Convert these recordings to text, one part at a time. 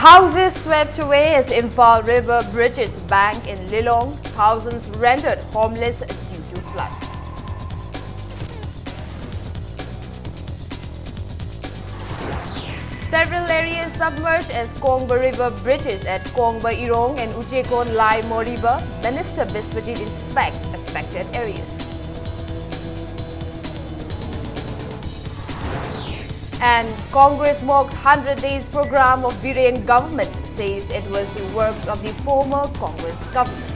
Houses swept away as the Imphal River bridges bank in Lilong, thousands rendered homeless due to flood. Several areas submerged as Kongba River bridges at Kongba Irong and Uchekon Lai Moriba. Minister Biswajit inspects affected areas. And Congress mocked 100 days program of Biren government, says it was the works of the former Congress government.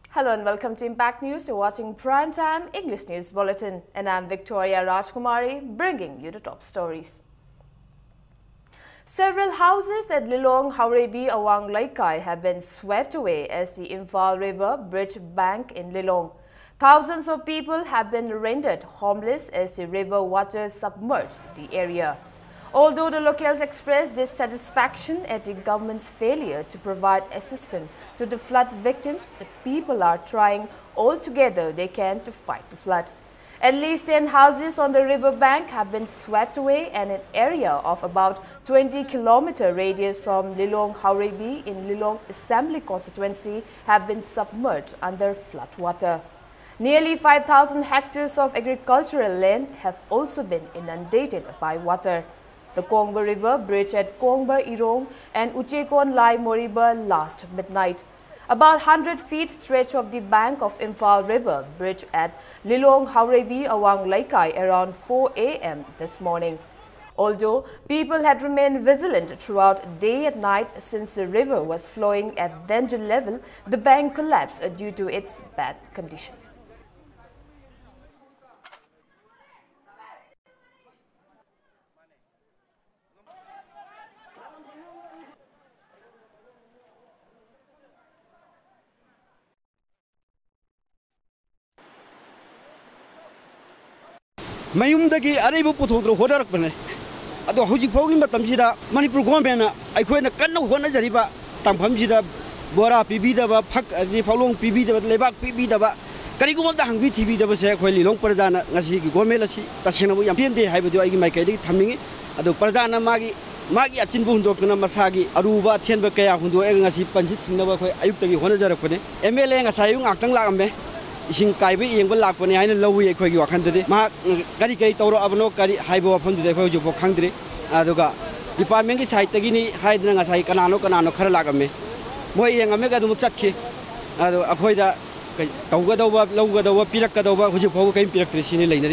Hello and welcome to Impact News. You're watching Primetime English News Bulletin and I'm Victoria Rajkumari bringing you the top stories. Several houses at Lilong, Haurebi, Awang Laikai have been swept away as the Imphal River bridge bank in Lilong. Thousands of people have been rendered homeless as the river water submerged the area. Although the locals expressed dissatisfaction at the government's failure to provide assistance to the flood victims, the people are trying all together they can to fight the flood. At least 10 houses on the river bank have been swept away and an area of about 20-kilometer radius from Lilong Haurebi in Lilong Assembly constituency have been submerged under flood water. Nearly 5,000 hectares of agricultural land have also been inundated by water. The Kongba River bridge at Kongba Irong and Uchekon Lai Moriba last midnight. About 100 feet stretch of the bank of Imphal River bridge at Lilong Haurebi Awang Laikai around 4 a.m. this morning. Although people had remained vigilant throughout day and night since the river was flowing at danger level, the bank collapsed due to its bad condition. Mayumdagi Aribu Putu Hodarpane. Ado Hujipogim Tamsida, Manipur Gombana, I couldn't Kano Hona Jariba, Tampamjida, Bora Pibida, Pak, the following Pibida, Lebak Pibida, Karigum the Hungry TV, the Vasek, Long Pardana, Nasi Gomelasi, Tasina, Piende, Hybrid, my Kadi, Taming, Ado Pardana Magi, Magi Atinbun Dokuna Masagi, Aruba, Tienbakaya, Hundo Egasi, Panjit, Nova, Ayuki Honajarapone, MLA and Sayung Actan Lame. Ising Kaibi, Yang Lakoni, I know we equate you a country. Mark Karika Toro Abano, Kari, Haibo upon the Hojo for country. Adoga. Department is Haitagini, hiding as I canano, Karalagame. Moy and Omega Mutaki, Ado Apoida, Togadova, Logadova, Pirakadova, Hujo came Piraktricini later.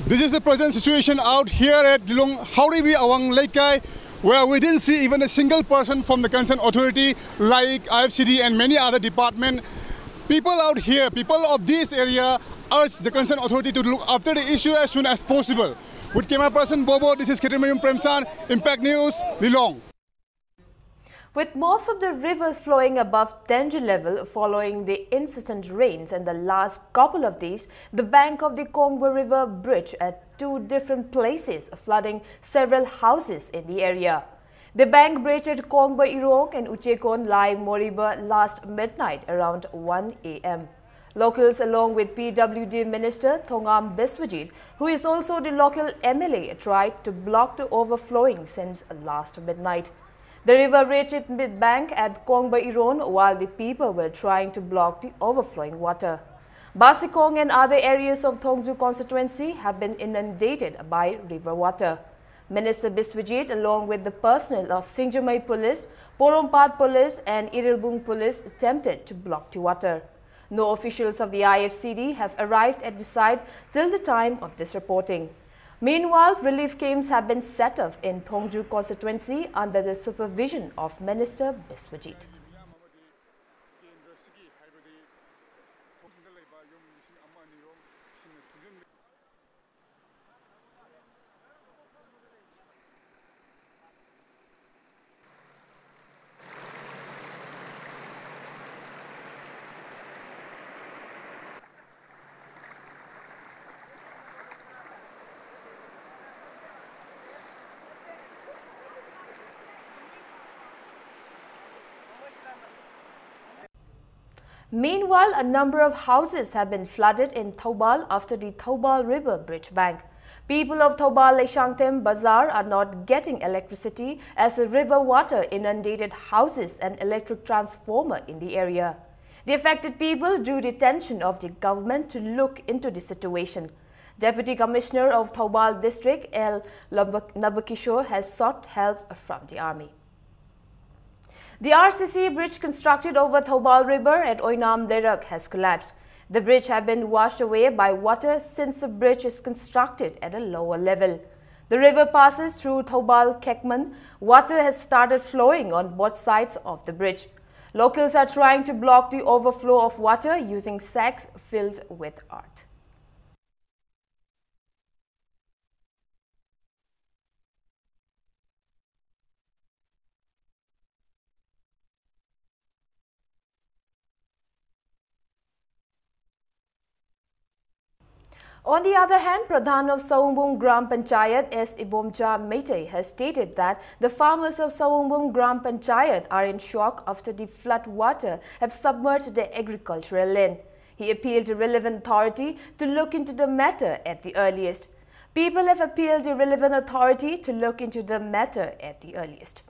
This is the present situation out here at Lilong Haurebi Awang Laikai, where we didn't see even a single person from the concerned authority like IFCD and many other departments. People out here, people of this area urge the concerned authority to look after the issue as soon as possible. With camera person Bobo, this is Ketrimayum Premsan, Impact News, Lilong. With most of the rivers flowing above danger level following the incessant rains in the last couple of days, the bank of the Kongba River bridge at two different places flooding several houses in the area. The bank bridge at Kongba Irong and Uchekon Lai Moriba last midnight around 1 a.m. Locals along with PWD Minister Thongam Biswajit, who is also the local MLA, tried to block the overflowing since last midnight. The river reached mid-bank at Kongba Irong while the people were trying to block the overflowing water. Basikong and other areas of Thongju constituency have been inundated by river water. Minister Biswajit, along with the personnel of Singjamai Police, Porompat Police and Irilbung Police, attempted to block the water. No officials of the IFCD have arrived at the site till the time of this reporting. Meanwhile, relief camps have been set up in Thongju constituency under the supervision of Minister Biswajit. Meanwhile, a number of houses have been flooded in Thoubal after the Thoubal River bridge bank. People of Thoubal Leishangtem Bazaar are not getting electricity as the river water inundated houses and electric transformer in the area. The affected people drew the attention of the government to look into the situation. Deputy Commissioner of Thoubal District L. Nabakishore has sought help from the army. The RCC bridge constructed over Thoubal River at Oinam Lerak has collapsed. The bridge had been washed away by water since the bridge is constructed at a lower level. The river passes through Thoubal Kekman. Water has started flowing on both sides of the bridge. Locals are trying to block the overflow of water using sacks filled with earth. On the other hand, Pradhan of Saumbung Gram Panchayat S. Ibomcha Meitei has stated that the farmers of Saumbung Gram Panchayat are in shock after the flood water have submerged their agricultural land. He appealed to relevant authority to look into the matter at the earliest. People have appealed to relevant authority to look into the matter at the earliest.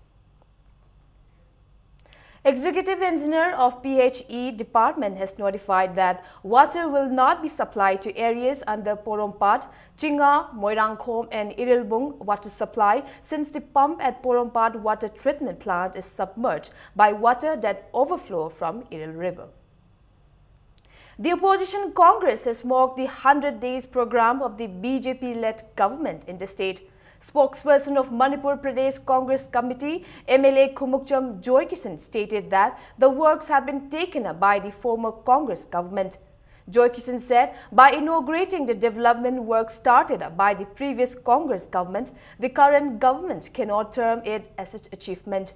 Executive Engineer of PHE Department has notified that water will not be supplied to areas under Porompat, Chinga, Moirangkhom and Irilbung water supply since the pump at Porompat water treatment plant is submerged by water that overflow from Iril River. The opposition Congress has mocked the 100 days program of the BJP-led government in the state. Spokesperson of Manipur Pradesh Congress Committee, MLA Khumukcham Joykisan, stated that the works have been taken up by the former Congress government. Joykisan said, by inaugurating the development work started by the previous Congress government, the current government cannot term it as its achievement.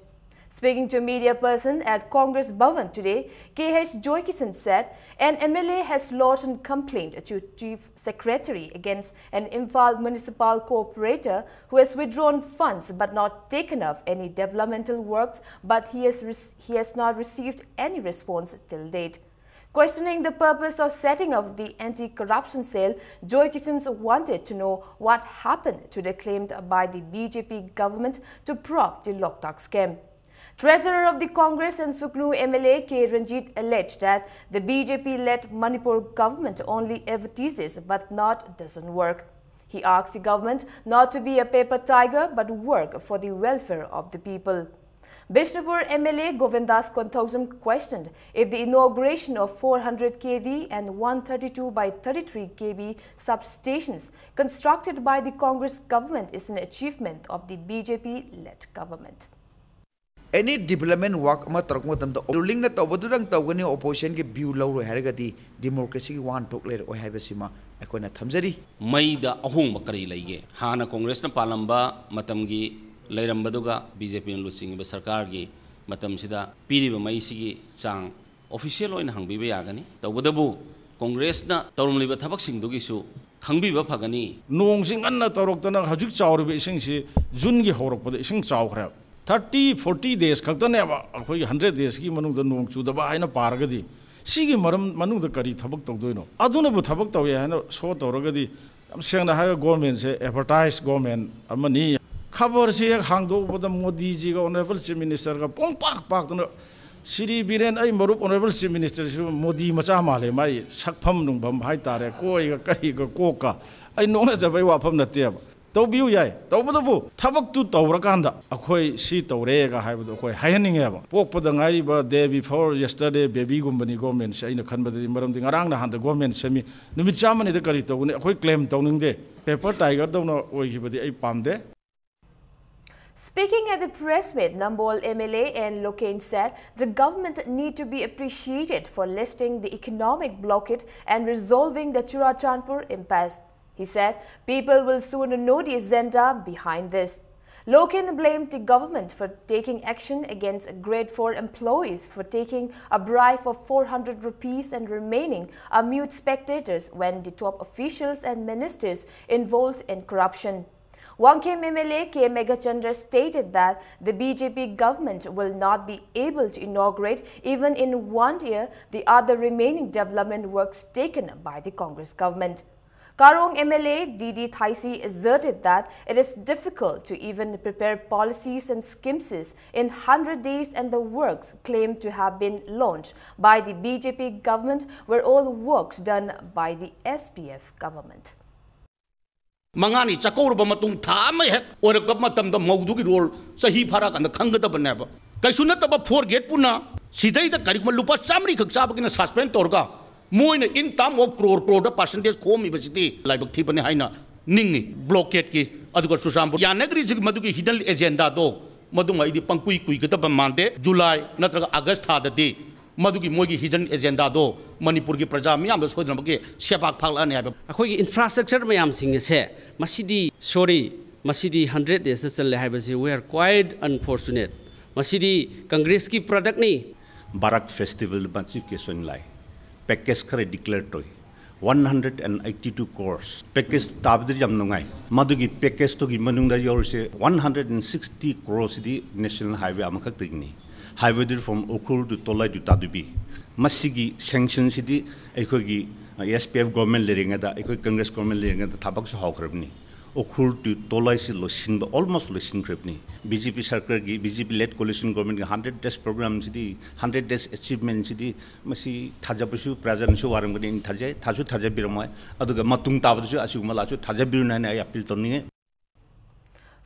Speaking to a media person at Congress Bhavan today, KH Joykisan said an MLA has lodged a complaint to Chief Secretary against an Imphal municipal cooperator who has withdrawn funds but not taken up any developmental works, but he has not received any response till date. Questioning the purpose of setting up the anti-corruption cell, Joykisan wanted to know what happened to the claim by the BJP government to prop the Loktak scam. Treasurer of the Congress and Suknu MLA K. Ranjit alleged that the BJP-led Manipur government only advertises but doesn't work. He asked the government not to be a paper tiger but work for the welfare of the people. Bishnupur MLA Govindas Konthausam questioned if the inauguration of 400 kV and 132 by 33 kV substations constructed by the Congress government is an achievement of the BJP-led government. Any development work ama tarok matamda ruling na tawbadurang tawgani opposition ke view lawro haragadi democracy ki wan tok ler oi haibasima akoina thamjari maida ahung makari laige hana congress na palamba matamgi leirambaduga BJP na lusing ba sarkar gi matam sida piriba mai sigi chang official oina hangbi ba yagani tawbadabu congress na tawrumliba thabak singdugi su khangbi ba phagani nong sing anna tarok tana hajik chawrbe ising si jun gi horok pada ising chawkhra 30-40 days खक्तने अब अखोई 100 days की मनुंग the नोंग चुदबा हाइना पारगदी सिगी मरम मनुंग the करी थबक तौदोइनो अदुना बु थबक तौये हाइना show तौरगदी हम सेंगना हागा government से advertise government अमनी खबर से हांगदो बद मोदी जी का ऑनरेबल चीफ मिनिस्टर का पोंग पाक पाक तन श्री बीरेन आई मरुप ऑनरेबल चीफ मिनिस्टर सु मोदी मचा माले माई सकफम नुंगबम हाइ तारे कोई का करी का कोका आई नोंग जबै वाफम नते तौबियु याय तौबदबु थबक तु तौरकांदा अखोई सी तौरेगा हाइबदो अखोई हायनिंगेबा पोकपदा ngairiba day before yesterday baby gumbani government se aina khanbadi maramdi ngarang na handa government semi numit chamani de kari tawune akhoi claim tawningde paper tiger dawna oigibadi ai pamde. Speaking at the press meet, Nambol MLA and Lokain said the government need to be appreciated for lifting the economic blockade and resolving the Churachandpur impasse. He said people will soon know the agenda behind this. Lokin blamed the government for taking action against grade 4 employees for taking a bribe of 400 rupees and remaining are mute spectators when the top officials and ministers involved in corruption. Wangkhem MLA K. Megachandra stated that the BJP government will not be able to inaugurate even in 1 year the other remaining development works taken by the Congress government. Karong MLA Didi Thaisi asserted that it is difficult to even prepare policies and schemes in 100 days, and the works claimed to have been launched by the BJP government were all works done by the SPF government. Mangani chakoruba matung thama hek oraka matamda maudugi role sahi phara kan khangada banaba kaisuna taba forget puna sidai da karikma lupa chamri khak sabakina suspend torga moina in term of crore da percentage khomi basiti laibak thipane haina ningi blockade ki aduga susambu yanagri jig madugi hidden agenda do madunga idi pangkui kui gata mande July natraga August tha da de madugi moigi hidden agenda do Manipur ki praja miyam da sodna bage sepak phakla ne ba akhoi infrastructure mayam sing se masidi sorry masidi 100 days na challe haibasi we are quite unfortunate masidi congress ki product ni barak festival banchi question lai package khare declare toy 182 crores package tabdir jam nungai madugi package to gi manung da yorse 160 crores di national highway amakhak tigni highway from Okhur to Tolai to Tadubi masigi sanction sidi ekogi SPF government leringa da ekoi Congress government leringa da thabak so hawkrabni Okhur to Tolai si losin almost losin krabni BJP sarkar gi BJP led coalition government 100 days program sidi 100 days achievement sidi masi thajabusu prajan su warang gani thajai thasu thajabiramai aduga matung tabadu asuguma lachu thajabiruna ne appeal tonni.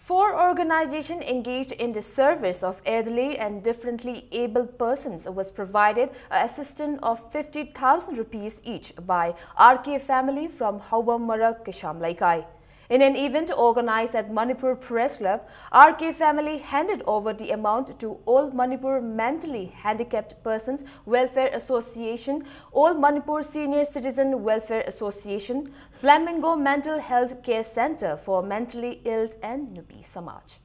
4 organizations engaged in the service of elderly and differently abled persons was provided assistance of 50,000 rupees each by RK family from Hawamara Kishamlaikai. In an event organized at Manipur Press Club, RK family handed over the amount to All Manipur Mentally Handicapped Persons Welfare Association, All Manipur Senior Citizen Welfare Association, Flamingo Mental Health Care Center for Mentally Ill and Nubi Samaj.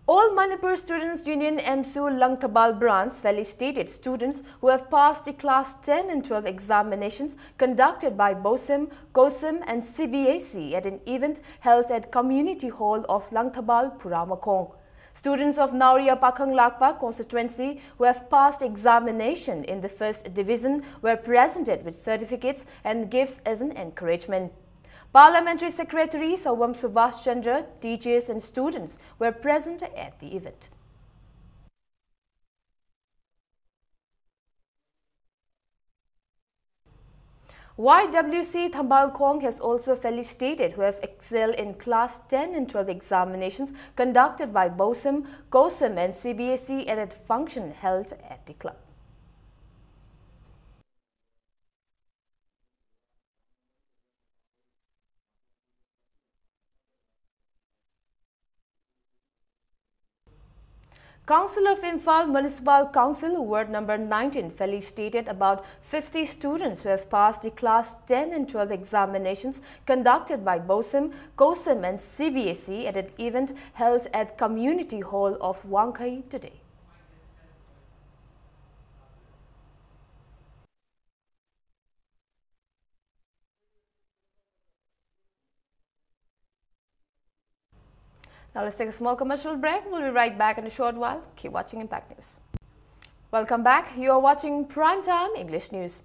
All Manipur Students Union MSU Langtabal branch felicitated students who have passed the class 10 and 12 examinations conducted by BOSIM, COSIM and CBAC at an event held at Community Hall of Langtabal, Puramakong. Students of Nauria Pakhang Lakpa constituency who have passed examination in the first division were presented with certificates and gifts as an encouragement. Parliamentary Secretary Sawam Subhash Chandra, teachers and students were present at the event. YWC Thambalkhong has also felicitated who have excelled in class 10 and 12 examinations conducted by BOSIM, COSIM and CBAC at a function held at the club. Council of Imphal Municipal Council Ward number 19 felicitated about 50 students who have passed the class 10 and 12 examinations conducted by BOSIM, COSIM and CBAC at an event held at Community Hall of Wangkai today. Now let's take a small commercial break. We'll be right back in a short while. Keep watching Impact News. Welcome back. You are watching Primetime English News.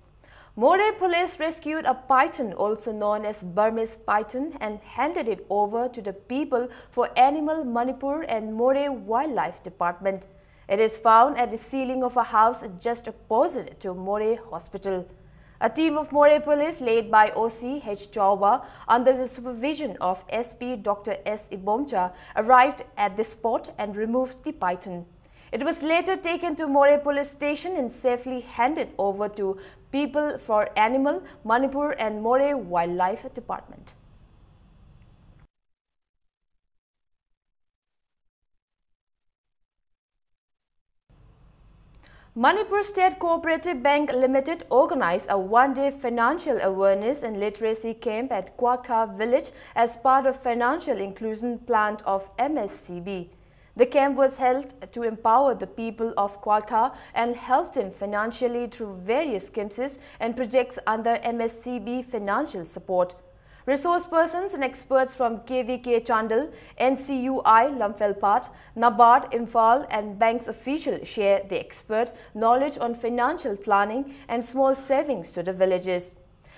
Moreh police rescued a python, also known as Burmese python, and handed it over to the people for Animal Manipur and Moreh Wildlife Department. It is found at the ceiling of a house just opposite to Moreh Hospital. A team of Moreh police led by OC H. Chauba under the supervision of SP Dr. S. Ibomcha arrived at the spot and removed the python. It was later taken to Moreh police station and safely handed over to people for Animal, Manipur and Moreh Wildlife Department. Manipur State Cooperative Bank Limited organized a one-day financial awareness and literacy camp at Kwakta village as part of financial inclusion plan of MSCB. The camp was held to empower the people of Kwakta and help them financially through various schemes and projects under MSCB financial support. Resource persons and experts from KVK Chandal, NCUI Lamfelpat, NABARD Imphal and banks officials share the expert knowledge on financial planning and small savings to the villages.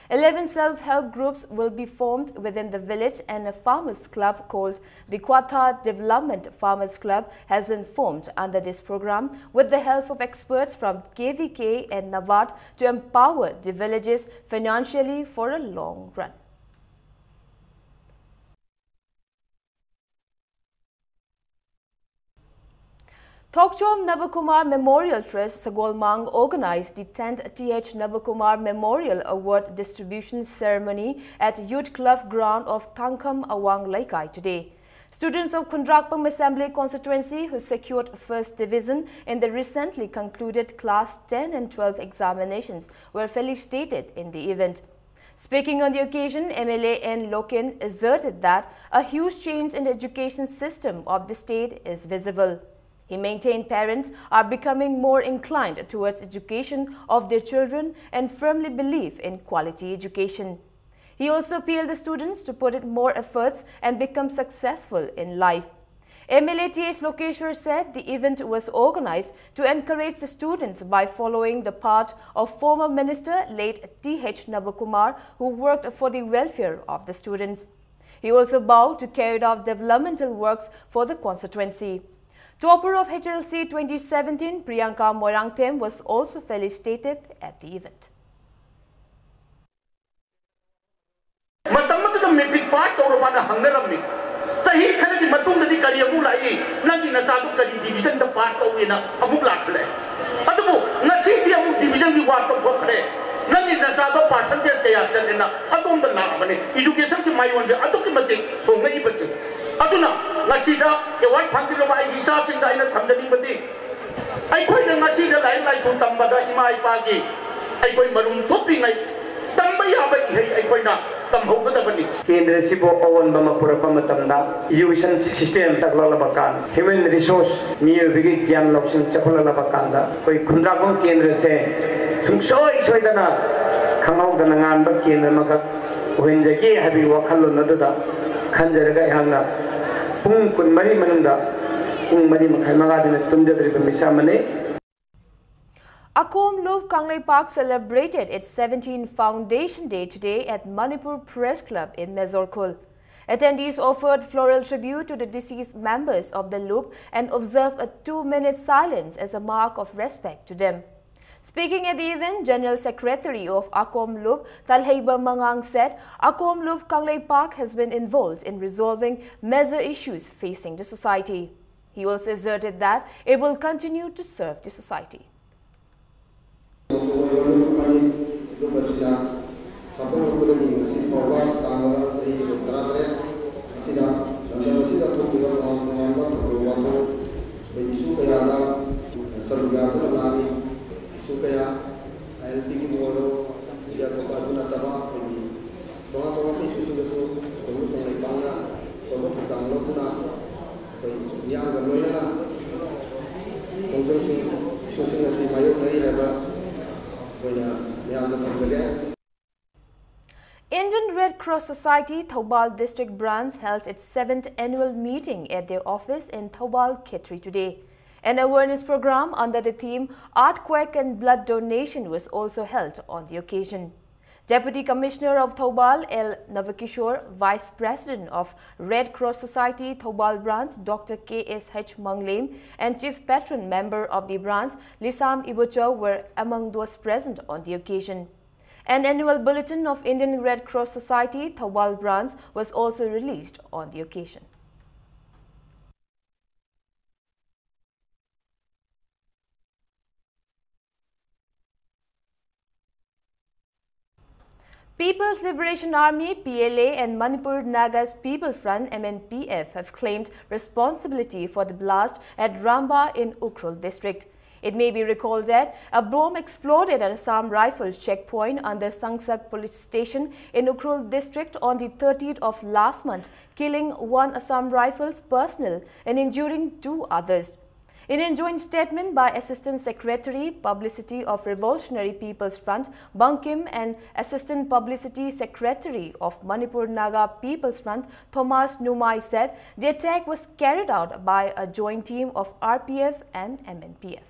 11 self-help groups will be formed within the village, and a farmers club called the Quata Development Farmers Club has been formed under this program with the help of experts from KVK and NABARD to empower the villages financially for a long run. Thokchom Nabakumar Memorial Trust Sagolmang organized the 10th T.H. Nabakumar Memorial Award distribution ceremony at Youth Club ground of Tangkham Awang Laikai today. Students of Kundrakpam Assembly constituency who secured first division in the recently concluded Class 10 and 12 examinations were felicitated in the event. Speaking on the occasion, MLA N. Loken asserted that a huge change in the education system of the state is visible. He maintained parents are becoming more inclined towards education of their children and firmly believe in quality education. He also appealed the students to put in more efforts and become successful in life. MLA T.H. Lokeshwar said the event was organized to encourage the students by following the path of former Minister late T.H. Nabakumar, who worked for the welfare of the students. He also vowed to carry out developmental works for the constituency. Topper of HLC 2017, Priyanka Moirangthem, was also felicitated at the event. Metric pass taurupada hangaramni. Sahi khana di matung nadi kari amu lai. Nanti nasadu kari division the pass tauina amu lakhle. Atubu nasi di amu division di wato bokre. Nanti nasadu percentage kaya chalena. Atum the lakmane. Education ki mayu anje atu ki mati hongai bache. Atuna nasida ewan phangiro ba isa sing da ina thamjani mati. Ai khoi na nasida lai chun tambada imai pagi. Ai khoi marum thopi ngai. Tambaya ba ihai ai khoi na. Kendra sibo awan bama pura pamatamda education system taklala bakan human resource miyo bigi gyan loksin chapalala bakanda koi khundrakam kendra se sungsoi soidana khamau dana ngan ba kendra maka ohenjagi habi wakhalo naduda khanjaraga ihangna pung kun mari manunda pung mari makhai magadina tumjadri misa mane. Akom Luv Kanglei Park celebrated its 17th Foundation Day today at Manipur Press Club in Mezorkul. Attendees offered floral tribute to the deceased members of the Loop and observed a 2-minute silence as a mark of respect to them. Speaking at the event, General Secretary of Akom Loop, Talheiba Mangang, said Akom Loop Kanglei Park has been involved in resolving major issues facing the society. He also asserted that it will continue to serve the society. Indian Red Cross Society Thoubal District Branch held its 7th annual meeting at their office in Thoubal, Khetri today. An awareness program under the theme Earthquake and Blood Donation was also held on the occasion. Deputy Commissioner of Thoubal, L. Navakishore, Vice President of Red Cross Society Thoubal Branch, Dr. K.S.H. Manglem, and Chief Patron Member of the branch, Lisam Ibocho, were among those present on the occasion. An annual bulletin of Indian Red Cross Society Thoubal Branch was also released on the occasion. People's Liberation Army (PLA) and Manipur Nagas People Front (MNPF) have claimed responsibility for the blast at Ramba in Ukhrul district. It may be recalled that a bomb exploded at Assam Rifles checkpoint under Sangsak police station in Ukhrul district on the 30th of last month, killing 1 Assam Rifles personnel and injuring 2 others. In a joint statement by Assistant Secretary Publicity of Revolutionary People's Front, Bangkim, and Assistant Publicity Secretary of Manipur Naga People's Front, Thomas Numai, said the attack was carried out by a joint team of RPF and MNPF.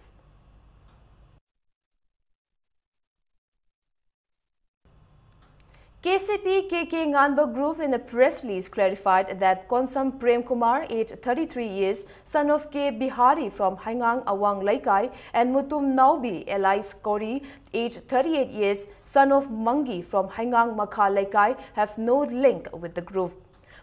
KCP KK Nganba Group in a press release clarified that Konsam Prem Kumar, aged 33 years, son of K. Bihari from Haingang Awang Laikai, and Mutum Naubi Elais Kori, aged 38 years, son of Mangi from Haingang Makha Laikai, have no link with the group.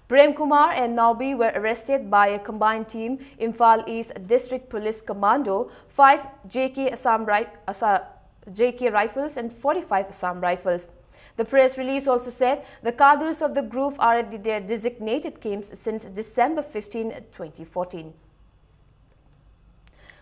Prem Kumar and Naubi were arrested by a combined team, Imphal East District Police Commando, 5 JK rifles and 45 Assam rifles. The press release also said the cadres of the group are at their designated camps since December 15, 2014.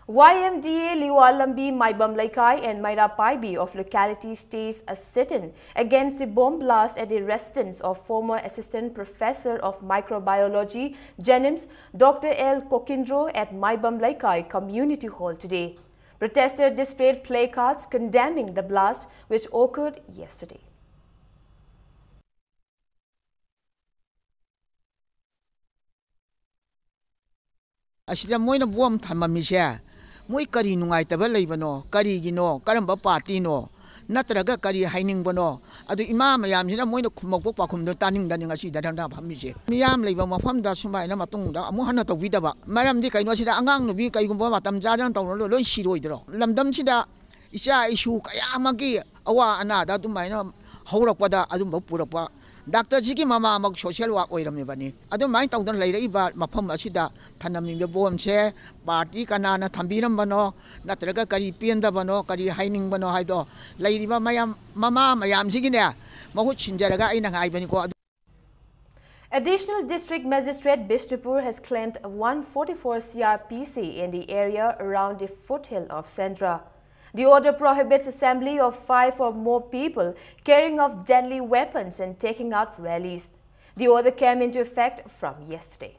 YMDA Liwalambi Maibam Laikai and Maira Paibi of locality staged a sit-in against the bomb blast at the residence of former Assistant Professor of Microbiology, Jenims, Dr. L. Kokindro at Maibam Laikai Community Hall today. Protesters displayed placards condemning the blast which occurred yesterday. Asida moina bom thamamisya moi kari nungai taba leibano kari gino karamba party no natraga kari haining bano adu imam mayam sina moina khumok pakhum do taning daning asi da dang phammise miyam leiba mafam da sumai na matung da amu hana to widaba maram di kaino sida angang no bi kai gumba matam jajang tawno loi siroi dro lamdam sida isa isu kaya magi awa ana da dumai na haurakpada adum purakpa Doctor Jiki Mama Mok social work oiram bani. Ado mai tawdan leiraiba mafam asida thanamning be bom se party kanana thambiram bano natraga kari pienda bano kari haining bano haido leiriba mayam mama mayam sigine mahut chinjaraga aina ngai bani ko. Additional District Magistrate Bishnupur has claimed 144 CRPC in the area around the foothill of Sendra. The order prohibits assembly of 5 or more people carrying of deadly weapons and taking out rallies. The order came into effect from yesterday.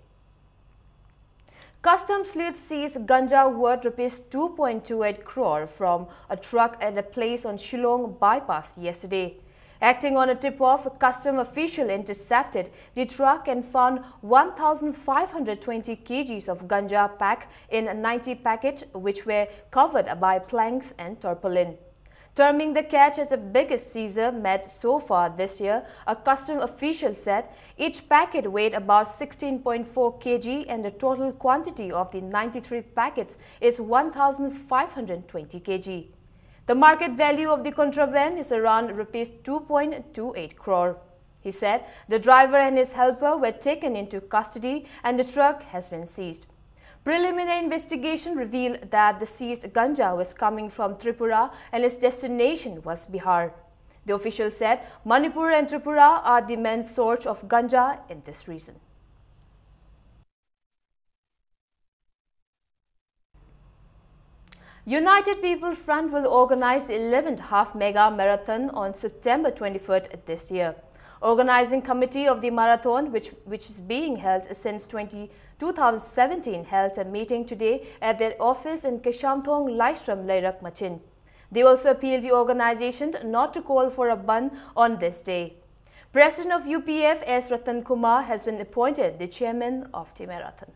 Customs sleuth seized ganja worth Rs 2.28 crore from a truck at a place on Shillong bypass yesterday. Acting on a tip-off, a custom official intercepted the truck and found 1,520 kgs of ganja pack in 90 packets, which were covered by planks and tarpaulin. Terming the catch as the biggest seizure made so far this year, a custom official said each packet weighed about 16.4 kg and the total quantity of the 93 packets is 1,520 kg. The market value of the contraband is around Rs 2.28 crore. He said the driver and his helper were taken into custody and the truck has been seized. Preliminary investigation revealed that the seized ganja was coming from Tripura and its destination was Bihar. The official said Manipur and Tripura are the main source of ganja in this region. United People Front will organize the 11th Half Mega Marathon on September 23rd this year. Organizing committee of the marathon, which is being held since 2017, held a meeting today at their office in Keshamthong, Laistram, Lairak, Machin. They also appealed the organization not to call for a ban on this day. President of UPF S. Ratan Kumar has been appointed the chairman of the marathon.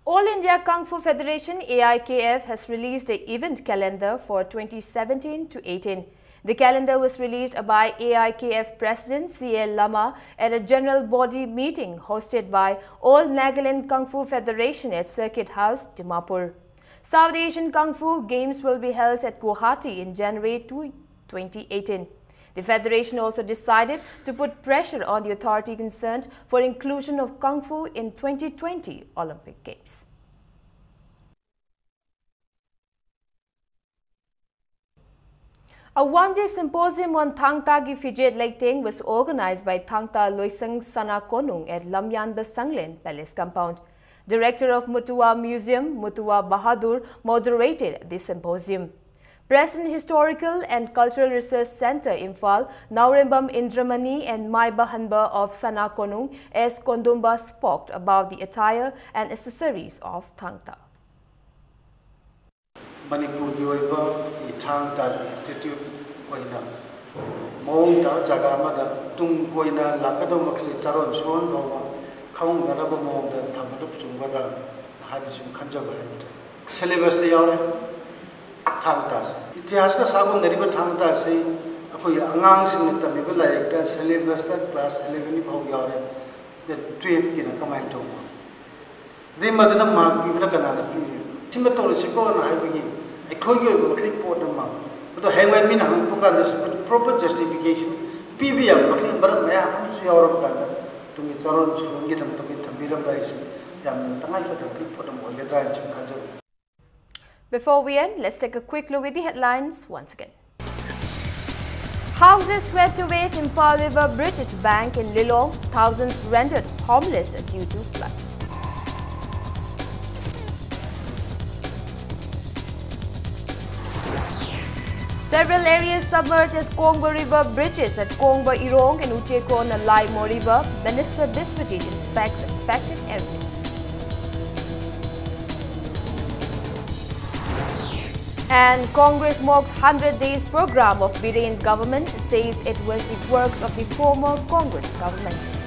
All India Kung Fu Federation AIKF has released the event calendar for 2017 to 18. The calendar was released by AIKF President C.L. Lama at a general body meeting hosted by All Nagaland Kung Fu Federation at Circuit House, Dimapur. South Asian Kung Fu Games will be held at Guwahati in January 2018. The Federation also decided to put pressure on the authority concerned for inclusion of Kung Fu in 2020 Olympic Games. A one-day symposium on Thangtagi Fidget Leiting was organized by Thangta Loisang Sana Konung at Lamyan Basanglen Palace Compound. Director of Mutua Museum, Mutua Bahadur, moderated the symposium. President Historical and Cultural Research Center, Imphal, Naurembam Indramani and Maiba Hanba of Sana Konung S. Kondumba spoke about the attire and accessories of Thangta. Manipur Institute Koina Monta Jagamada Tung Koina Lakado Taron Swan Nova Kong Naraba Monda Tamaduk Jumbaga Habisum Kanjaba Syllabus the Yore Tangtas. It has a second derivative Tangtas saying for your announcing the Tamil like the syllabus class 11 of Yore, the trip in a command to the mother mark give a canada. Timothy Chico and I begin. I call you a clip for the mark. But the hangman mean a proper justification. PVM, but may I see our Uganda to meet Saron to get them to get a bit of rice. Before we end, let's take a quick look at the headlines once again. Houses swept away in Imphal River British Bank in Lilong, thousands rendered homeless due to flood. Several areas submerged as Kongba River bridges at Kongba Irong and Uchekon Lai Mo River. Minister Biswajit inspects affected areas. And Congress mocked 100 days program of Biren government, says it was the works of the former Congress government.